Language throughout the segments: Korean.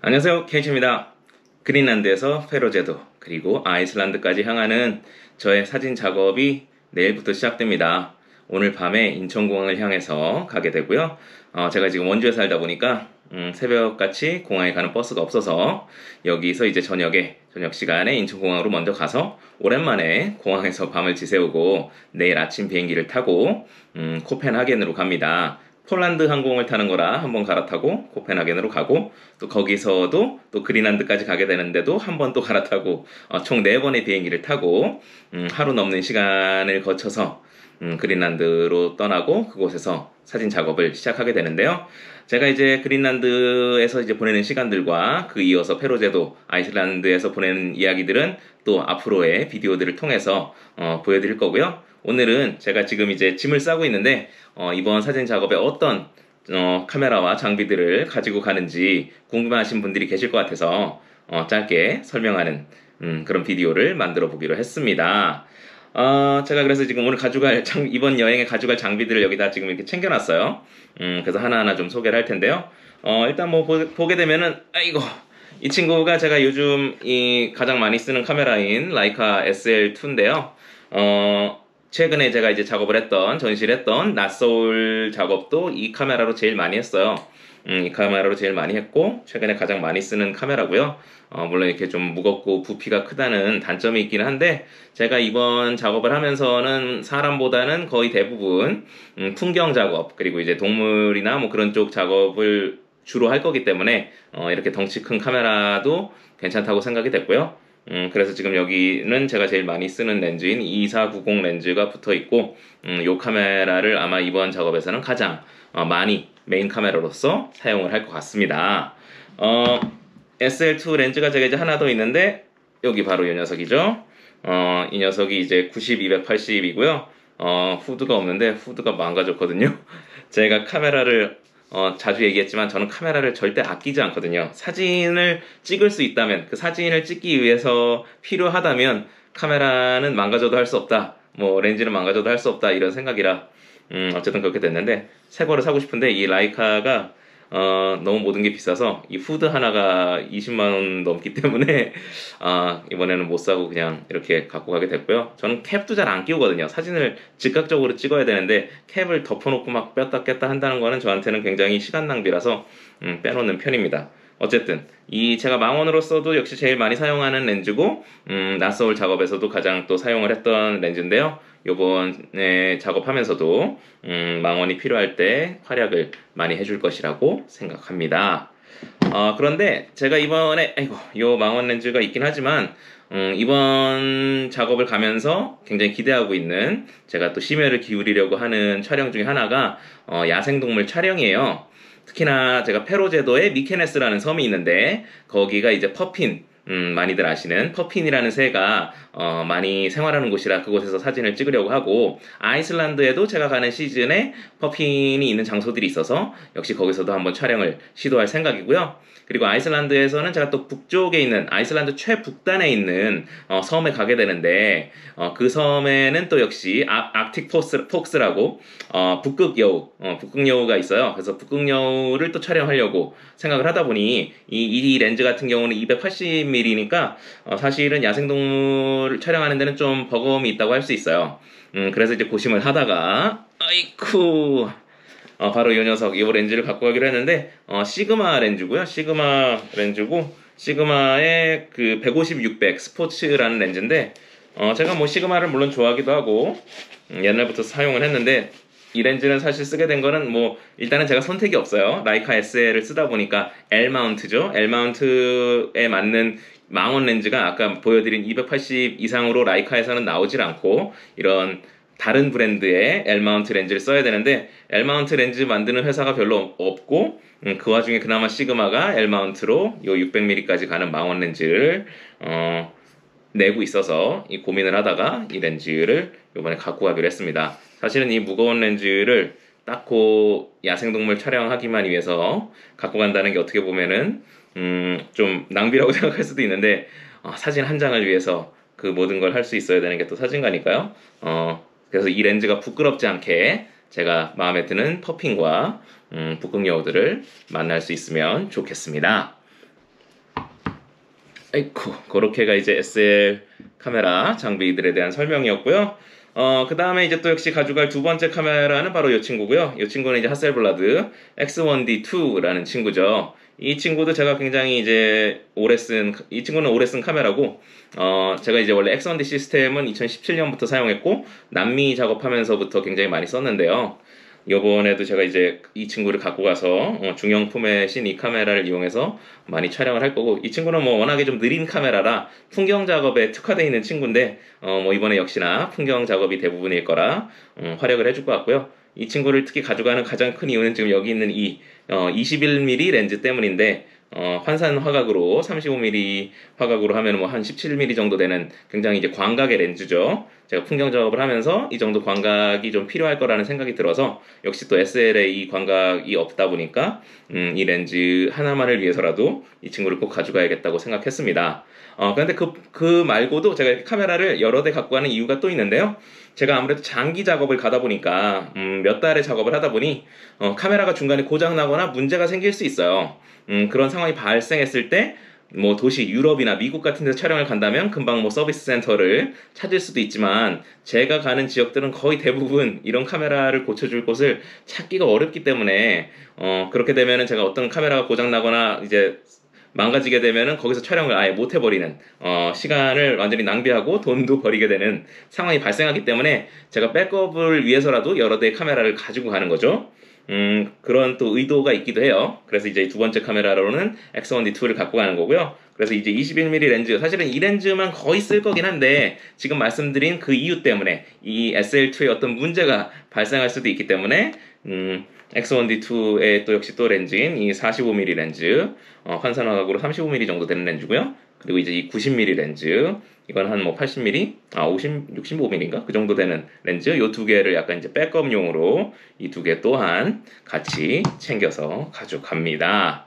안녕하세요, 케이치입니다. 그린란드에서 페로 제도, 그리고 아이슬란드까지 향하는 저의 사진 작업이 내일부터 시작됩니다. 오늘 밤에 인천공항을 향해서 가게 되고요. 제가 지금 원주에 살다 보니까 새벽같이 공항에 가는 버스가 없어서 여기서 이제 저녁 시간에 인천공항으로 먼저 가서 오랜만에 공항에서 밤을 지새우고 내일 아침 비행기를 타고 코펜하겐으로 갑니다. 폴란드 항공을 타는 거라 한번 갈아타고 코펜하겐으로 가고 또 거기서도 또 그린란드까지 가게 되는데도 한 번 또 갈아타고 총 4번의 비행기를 타고 하루 넘는 시간을 거쳐서 그린란드로 떠나고 그곳에서 사진 작업을 시작하게 되는데요. 제가 이제 그린란드에서 이제 보내는 시간들과 그 이어서 페로제도 아이슬란드에서 보내는 이야기들은 또 앞으로의 비디오들을 통해서 보여드릴 거고요. 오늘은 제가 지금 이제 짐을 싸고 있는데 이번 사진 작업에 어떤 카메라와 장비들을 가지고 가는지 궁금하신 분들이 계실 것 같아서 짧게 설명하는 그런 비디오를 만들어 보기로 했습니다. 제가 그래서 지금 오늘 이번 여행에 가져갈 장비들을 여기다 지금 이렇게 챙겨놨어요. 그래서 하나하나 좀 소개를 할 텐데요. 일단 뭐 보게 되면은, 아이고, 이 친구가 제가 요즘 가장 많이 쓰는 카메라인 라이카 SL2인데요. 최근에 제가 이제 전시를 했던 낫서울 작업도 이 카메라로 제일 많이 했어요. 이 카메라로 제일 많이 했고, 최근에 가장 많이 쓰는 카메라고요. 물론 이렇게 좀 무겁고 부피가 크다는 단점이 있긴 한데, 제가 이번 작업을 하면서는 사람보다는 거의 대부분 풍경 작업, 그리고 이제 동물이나 뭐 그런 쪽 작업을 주로 할 거기 때문에, 이렇게 덩치 큰 카메라도 괜찮다고 생각이 됐고요. 그래서 지금 여기는 제가 제일 많이 쓰는 렌즈인 2490 렌즈가 붙어 있고, 이 카메라를 아마 이번 작업에서는 가장 많이 메인 카메라로서 사용을 할 것 같습니다. SL2 렌즈가 제가 이제 하나 더 있는데, 여기 바로 이 녀석이죠. 이 녀석이 이제 90-280이고요. 후드가 없는데, 후드가 망가졌거든요. 제가 카메라를 자주 얘기했지만 저는 카메라를 절대 아끼지 않거든요. 사진을 찍을 수 있다면, 그 사진을 찍기 위해서 필요하다면 카메라는 망가져도 할 수 없다. 뭐 렌즈는 망가져도 할 수 없다. 이런 생각이라 어쨌든 그렇게 됐는데 새 거를 사고 싶은데 이 라이카가 너무 모든 게 비싸서 이 후드 하나가 20만 원 넘기 때문에 이번에는 못 사고 그냥 이렇게 갖고 가게 됐고요. 저는 캡도 잘 안 끼우거든요. 사진을 즉각적으로 찍어야 되는데 캡을 덮어놓고 막 뺐다 꼈다 한다는 거는 저한테는 굉장히 시간 낭비라서 빼놓는 편입니다. 어쨌든 제가 망원으로서도 역시 제일 많이 사용하는 렌즈고 낯서울 작업에서도 가장 또 사용을 했던 렌즈인데요. 요번에 작업하면서도 망원이 필요할 때 활약을 많이 해줄 것이라고 생각합니다. 그런데 제가 이번에 요 망원 렌즈가 있긴 하지만 이번 작업을 가면서 굉장히 기대하고 있는 제가 또 심혈을 기울이려고 하는 촬영 중에 하나가 야생동물 촬영이에요. 특히나 제가 페로제도에 미케네스라는 섬이 있는데 거기가 이제 퍼핀 많이들 아시는 퍼핀이라는 새가 많이 생활하는 곳이라 그곳에서 사진을 찍으려고 하고 아이슬란드에도 제가 가는 시즌에 퍼핀이 있는 장소들이 있어서 역시 거기서도 한번 촬영을 시도할 생각이고요. 그리고 아이슬란드에서는 제가 또 북쪽에 있는 아이슬란드 최북단에 있는 섬에 가게 되는데 그 섬에는 또 역시 아틱 폭스라고 북극여우가 있어요. 그래서 북극여우를 또 촬영하려고 생각을 하다 보니 이 렌즈 같은 경우는 280mm니까 사실은 야생동물을 촬영하는 데는 좀 버거움이 있다고 할 수 있어요. 그래서 이제 고심을 하다가 아이쿠 바로 이 녀석 이 렌즈를 갖고 가기로 했는데 시그마 렌즈고요. 시그마의 그 150-600 스포츠라는 렌즈인데 제가 뭐 시그마를 물론 좋아하기도 하고 옛날부터 사용을 했는데 이 렌즈는 사실 쓰게 된 거는 뭐 일단은 제가 선택이 없어요. 라이카 SL을 쓰다 보니까 L 마운트죠. L 마운트에 맞는 망원 렌즈가 아까 보여드린 280 이상으로 라이카에서는 나오질 않고 이런 다른 브랜드의 L 마운트 렌즈를 써야 되는데 L 마운트 렌즈 만드는 회사가 별로 없고 그 와중에 그나마 시그마가 L 마운트로 요 600mm까지 가는 망원 렌즈를 내고 있어서 이 고민을 하다가 이 렌즈를 이번에 갖고 가기로 했습니다. 사실은 이 무거운 렌즈를 닦고 야생동물 촬영하기만 위해서 갖고 간다는 게 어떻게 보면은 좀 낭비라고 생각할 수도 있는데 사진 한 장을 위해서 그 모든 걸 할 수 있어야 되는 게 또 사진가니까요. 그래서 이 렌즈가 부끄럽지 않게 제가 마음에 드는 퍼핀과 북극여우들을 만날 수 있으면 좋겠습니다. 아이쿠, 그렇게가 이제 SL 카메라 장비들에 대한 설명이었고요. 그 다음에 이제 또 역시 가져갈 두 번째 카메라는 바로 이 친구고요. 이 친구는 이제 하셀블라드 X1D2라는 친구죠. 이 친구도 제가 굉장히 이제 이 친구는 오래 쓴 카메라고, 제가 이제 원래 X1D 시스템은 2017년부터 사용했고, 남미 작업하면서부터 굉장히 많이 썼는데요. 요번에도 제가 이제 이 친구를 갖고 가서 중형 포맷인 이 카메라를 이용해서 많이 촬영을 할 거고, 이 친구는 뭐 워낙에 좀 느린 카메라라 풍경 작업에 특화되어 있는 친구인데 뭐 이번에 역시나 풍경 작업이 대부분일 거라 활약을 해줄 것 같고요. 이 친구를 특히 가져가는 가장 큰 이유는 지금 여기 있는 이 21mm 렌즈 때문인데, 환산 화각으로 35mm 화각으로 하면 뭐 한 17mm 정도 되는 굉장히 이제 광각의 렌즈죠. 제가 풍경 작업을 하면서 이 정도 광각이 좀 필요할 거라는 생각이 들어서, 역시 또 SL에 이 광각이 없다 보니까 이 렌즈 하나만을 위해서라도 이 친구를 꼭 가져가야겠다고 생각했습니다. 그런데 그 말고도 제가 이렇게 카메라를 여러 대 갖고 가는 이유가 또 있는데요. 제가 아무래도 장기 작업을 가다 보니까 몇 달의 작업을 하다 보니 카메라가 중간에 고장 나거나 문제가 생길 수 있어요. 그런 상황이 발생했을 때 뭐 도시 유럽이나 미국 같은 데서 촬영을 간다면 금방 뭐 서비스 센터를 찾을 수도 있지만, 제가 가는 지역들은 거의 대부분 이런 카메라를 고쳐줄 곳을 찾기가 어렵기 때문에 그렇게 되면은 제가 어떤 카메라가 고장 나거나 이제 망가지게 되면은 거기서 촬영을 아예 못 해버리는, 시간을 완전히 낭비하고 돈도 버리게 되는 상황이 발생하기 때문에 제가 백업을 위해서라도 여러 대의 카메라를 가지고 가는 거죠. 그런 또 의도가 있기도 해요. 그래서 이제 두 번째 카메라로는 X1D2를 갖고 가는 거고요. 그래서 이제 21mm 렌즈, 사실은 이 렌즈만 거의 쓸 거긴 한데, 지금 말씀드린 그 이유 때문에 이 SL2에 어떤 문제가 발생할 수도 있기 때문에 X1D2의 또 역시 또 렌즈인 이 45mm 렌즈, 환산화각으로 35mm 정도 되는 렌즈고요. 그리고 이제 이 90mm 렌즈, 이건 한 뭐 80mm, 65mm인가? 그 정도 되는 렌즈, 요 두 개를 약간 이제 백업용으로 이 두 개 또한 같이 챙겨서 가져갑니다.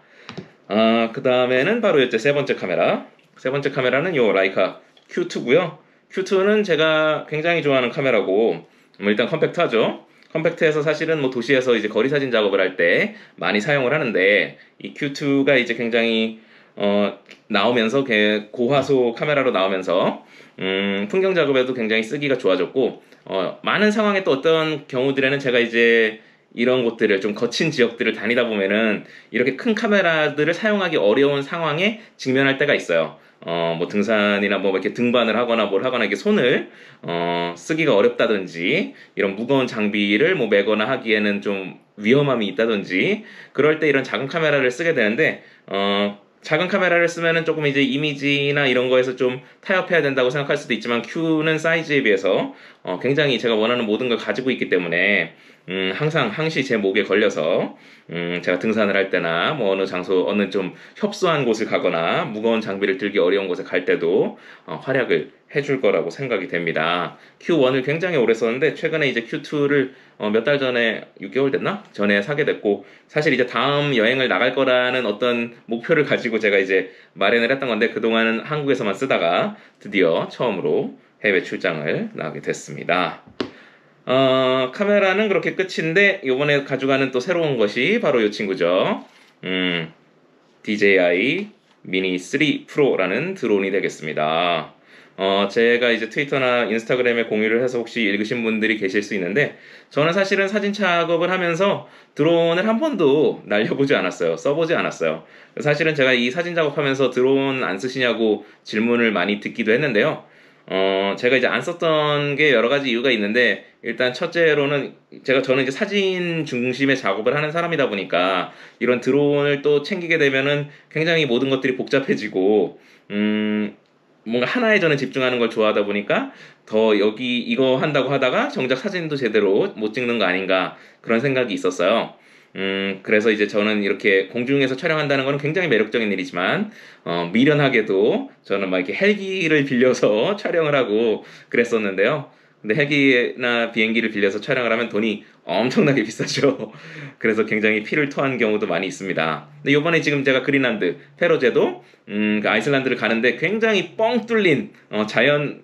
그 다음에는 바로 이제 세 번째 카메라. 세 번째 카메라는 요 라이카 Q2고요. Q2는 제가 굉장히 좋아하는 카메라고, 일단 컴팩트하죠. 컴팩트해서 사실은 뭐 도시에서 이제 거리 사진 작업을 할 때 많이 사용을 하는데, 이 Q2가 이제 굉장히 나오면서 고화소 카메라로 나오면서 풍경 작업에도 굉장히 쓰기가 좋아졌고, 많은 상황에 또 어떤 경우들에는 제가 이제 이런 곳들을 좀 거친 지역들을 다니다 보면은 이렇게 큰 카메라들을 사용하기 어려운 상황에 직면할 때가 있어요. 뭐 등산이나 뭐 이렇게 등반을 하거나 뭘 하거나 이렇게 손을 쓰기가 어렵다든지, 이런 무거운 장비를 뭐 메거나 하기에는 좀 위험함이 있다든지, 그럴 때 이런 작은 카메라를 쓰게 되는데, 작은 카메라를 쓰면은 조금 이제 이미지나 이런 거에서 좀 타협해야 된다고 생각할 수도 있지만, Q는 사이즈에 비해서 굉장히 제가 원하는 모든 걸 가지고 있기 때문에 항상 항시 제 목에 걸려서 제가 등산을 할 때나 뭐 어느 장소, 어느 좀 협소한 곳을 가거나 무거운 장비를 들기 어려운 곳에 갈 때도 활약을 해줄 거라고 생각이 됩니다. Q1을 굉장히 오래 썼는데, 최근에 이제 Q2를 몇 달 전에, 6개월 됐나? 전에 사게 됐고, 사실 이제 다음 여행을 나갈 거라는 어떤 목표를 가지고 제가 이제 마련을 했던 건데, 그동안은 한국에서만 쓰다가 드디어 처음으로 해외 출장을 나가게 됐습니다. 카메라는 그렇게 끝인데, 요번에 가져가는 또 새로운 것이 바로 이 친구죠. DJI 미니 3 프로라는 드론이 되겠습니다. 제가 이제 트위터나 인스타그램에 공유를 해서 혹시 읽으신 분들이 계실 수 있는데, 저는 사실은 사진 작업을 하면서 드론을 한 번도 날려보지 않았어요. 써보지 않았어요. 사실은 제가 이 사진 작업하면서 드론 안 쓰시냐고 질문을 많이 듣기도 했는데요. 제가 이제 안 썼던 게 여러 가지 이유가 있는데, 일단 첫째로는 저는 이제 사진 중심의 작업을 하는 사람이다 보니까 이런 드론을 또 챙기게 되면은 굉장히 모든 것들이 복잡해지고, 뭔가 하나에 저는 집중하는 걸 좋아하다 보니까 더 여기 이거 한다고 하다가 정작 사진도 제대로 못 찍는 거 아닌가, 그런 생각이 있었어요. 그래서 이제 저는 이렇게 공중에서 촬영한다는 거는 굉장히 매력적인 일이지만, 미련하게도 저는 막 이렇게 헬기를 빌려서 촬영을 하고 그랬었는데요. 근데 헬기나 비행기를 빌려서 촬영을 하면 돈이 엄청나게 비싸죠. 그래서 굉장히 피를 토한 경우도 많이 있습니다. 근데 요번에 지금 제가 그린란드, 페로제도, 그 아이슬란드를 가는데 굉장히 뻥 뚫린,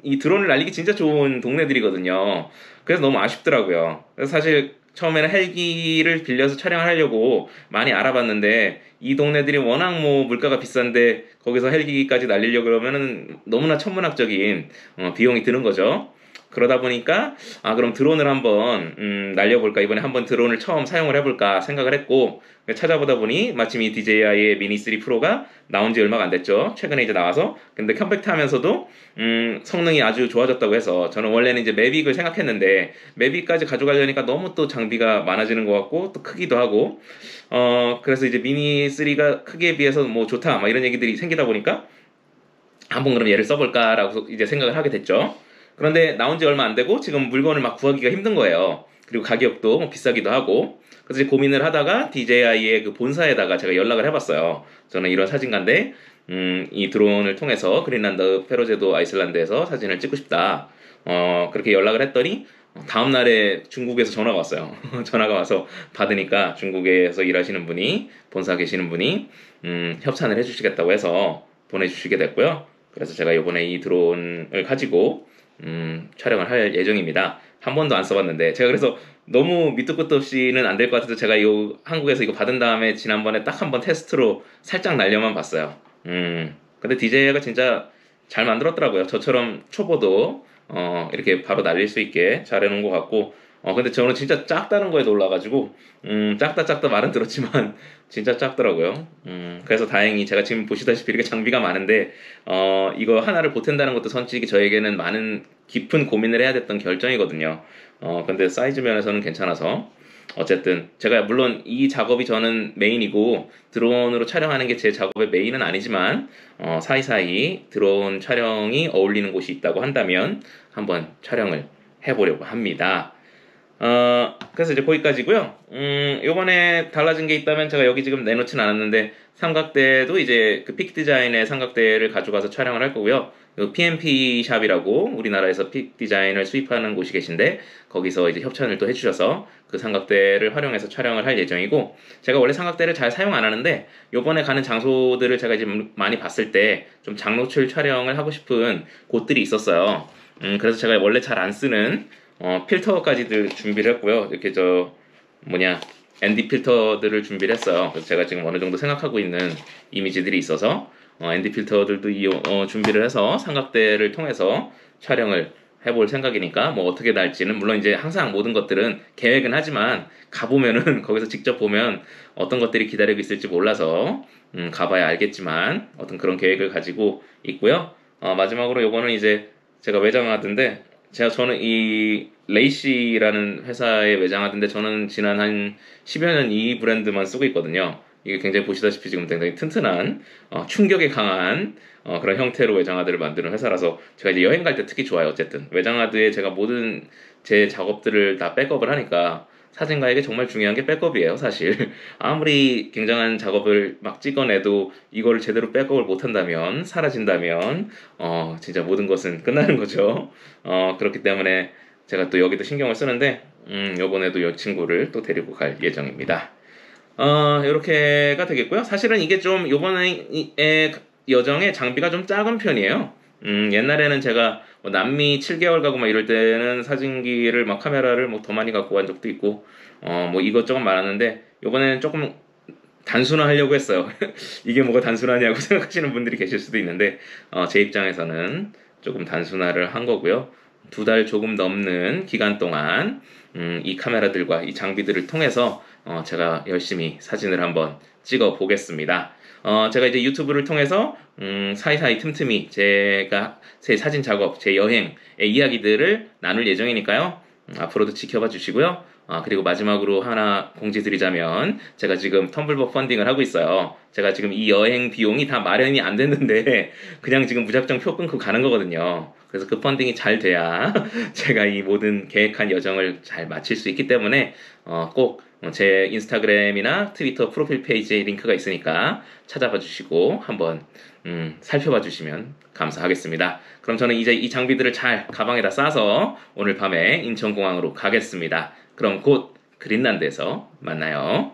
이 드론을 날리기 진짜 좋은 동네들이거든요. 그래서 너무 아쉽더라고요. 그래서 사실 처음에는 헬기를 빌려서 촬영을 하려고 많이 알아봤는데 이 동네들이 워낙 뭐 물가가 비싼데 거기서 헬기까지 날리려고 그러면은 너무나 천문학적인 비용이 드는 거죠. 그러다 보니까 그럼 드론을 한번 날려볼까, 이번에 한번 드론을 처음 사용을 해볼까 생각을 했고, 찾아보다 보니 마침 이 DJI의 미니 3 프로가 나온 지 얼마가 안 됐죠. 최근에 이제 나와서. 근데 컴팩트 하면서도 성능이 아주 좋아졌다고 해서, 저는 원래는 이제 매빅을 생각했는데 매빅까지 가져가려니까 너무 또 장비가 많아지는 것 같고 또 크기도 하고, 그래서 이제 미니 3가 크기에 비해서 뭐 좋다 막 이런 얘기들이 생기다 보니까 한번 그럼 얘를 써볼까라고 이제 생각을 하게 됐죠. 그런데 나온 지 얼마 안 되고 지금 물건을 막 구하기가 힘든 거예요. 그리고 가격도 뭐 비싸기도 하고. 그래서 이제 고민을 하다가 DJI의 그 본사에다가 제가 연락을 해봤어요. 저는 이런 사진가인데 이 드론을 통해서 그린란드 페로제도 아이슬란드에서 사진을 찍고 싶다. 그렇게 연락을 했더니 다음 날에 중국에서 전화가 왔어요. 전화가 와서 받으니까 중국에서 일하시는 분이, 본사 계시는 분이 협찬을 해주시겠다고 해서 보내주시게 됐고요. 그래서 제가 이번에 이 드론을 가지고 촬영을 할 예정입니다. 한 번도 안 써봤는데, 제가 그래서 너무 밑도 끝도 없이는 안 될 것 같아서 제가 한국에서 이거 받은 다음에 지난번에 딱 한 번 테스트로 살짝 날려만 봤어요. 근데 DJI가 진짜 잘 만들었더라고요. 저처럼 초보도 이렇게 바로 날릴 수 있게 잘 해놓은 것 같고, 근데 저는 진짜 작다는 거에 놀라가지고, 작다 말은 들었지만, 진짜 작더라고요. 그래서 다행히 제가 지금 보시다시피 이렇게 장비가 많은데, 이거 하나를 보탠다는 것도 솔직히 저에게는 많은 깊은 고민을 해야 됐던 결정이거든요. 근데 사이즈 면에서는 괜찮아서, 어쨌든 제가 물론 이 작업이 저는 메인이고 드론으로 촬영하는 게 제 작업의 메인은 아니지만 사이사이 드론 촬영이 어울리는 곳이 있다고 한다면 한번 촬영을 해보려고 합니다. 그래서 이제 거기까지고요. 요번에 달라진 게 있다면 제가 여기 지금 내놓진 않았는데 삼각대도 이제 그 픽 디자인의 삼각대를 가져가서 촬영을 할 거고요. 그 PMP 샵이라고 우리나라에서 픽 디자인을 수입하는 곳이 계신데 거기서 이제 협찬을 또 해주셔서 그 삼각대를 활용해서 촬영을 할 예정이고, 제가 원래 삼각대를 잘 사용 안 하는데 요번에 가는 장소들을 제가 이제 많이 봤을 때 좀 장노출 촬영을 하고 싶은 곳들이 있었어요. 그래서 제가 원래 잘 안 쓰는 필터까지들 준비를 했고요. 이렇게 ND 필터들을 준비를 했어요. 그래서 제가 지금 어느 정도 생각하고 있는 이미지들이 있어서 ND 필터들도 준비를 해서 삼각대를 통해서 촬영을 해볼 생각이니까 뭐 어떻게 날지는 물론 이제 항상 모든 것들은 계획은 하지만 가보면은 거기서 직접 보면 어떤 것들이 기다리고 있을지 몰라서 가봐야 알겠지만 어떤 그런 계획을 가지고 있고요. 마지막으로 요거는 이제 제가 외장하드인데 저는 이 레이시라는 회사에 외장하드인데 저는 지난 한 10여 년 이 브랜드만 쓰고 있거든요. 이게 굉장히 보시다시피 지금 굉장히 튼튼한 충격에 강한 그런 형태로 외장하드를 만드는 회사라서 제가 이제 여행 갈 때 특히 좋아요. 어쨌든 외장하드에 제가 모든 제 작업들을 다 백업을 하니까 사진가에게 정말 중요한 게 백업이에요, 사실. 아무리 굉장한 작업을 막 찍어내도 이거를 제대로 백업을 못한다면, 사라진다면 진짜 모든 것은 끝나는 거죠. 그렇기 때문에 제가 또 여기도 신경을 쓰는데 요번에도 이 친구를 또 데리고 갈 예정입니다. 요렇게가 되겠고요. 사실은 이게 좀 요번에 여정의 장비가 좀 작은 편이에요. 옛날에는 제가 뭐 남미 7개월 가고 막 이럴 때는 사진기를 막 카메라를 뭐 더 많이 갖고 간 적도 있고 뭐 이것저것 많았는데 요번에는 조금 단순화하려고 했어요. 이게 뭐가 단순하냐고 생각하시는 분들이 계실 수도 있는데 제 입장에서는 조금 단순화를 한 거고요. 2달 조금 넘는 기간 동안 이 카메라들과 이 장비들을 통해서 제가 열심히 사진을 한번 찍어 보겠습니다. 제가 이제 유튜브를 통해서 사이사이 틈틈이 제가 제 사진 작업, 제 여행의 이야기들을 나눌 예정이니까요. 앞으로도 지켜봐 주시고요. 그리고 마지막으로 하나 공지 드리자면 제가 지금 텀블벅 펀딩을 하고 있어요. 제가 지금 이 여행 비용이 다 마련이 안 됐는데 그냥 지금 무작정 표 끊고 가는 거거든요. 그래서 그 펀딩이 잘 돼야 제가 이 모든 계획한 여정을 잘 마칠 수 있기 때문에 꼭 제 인스타그램이나 트위터 프로필 페이지에 링크가 있으니까 찾아봐 주시고 한번 살펴봐 주시면 감사하겠습니다. 그럼 저는 이제 이 장비들을 잘 가방에다 싸서 오늘 밤에 인천공항으로 가겠습니다. 그럼 곧 그린란드에서 만나요.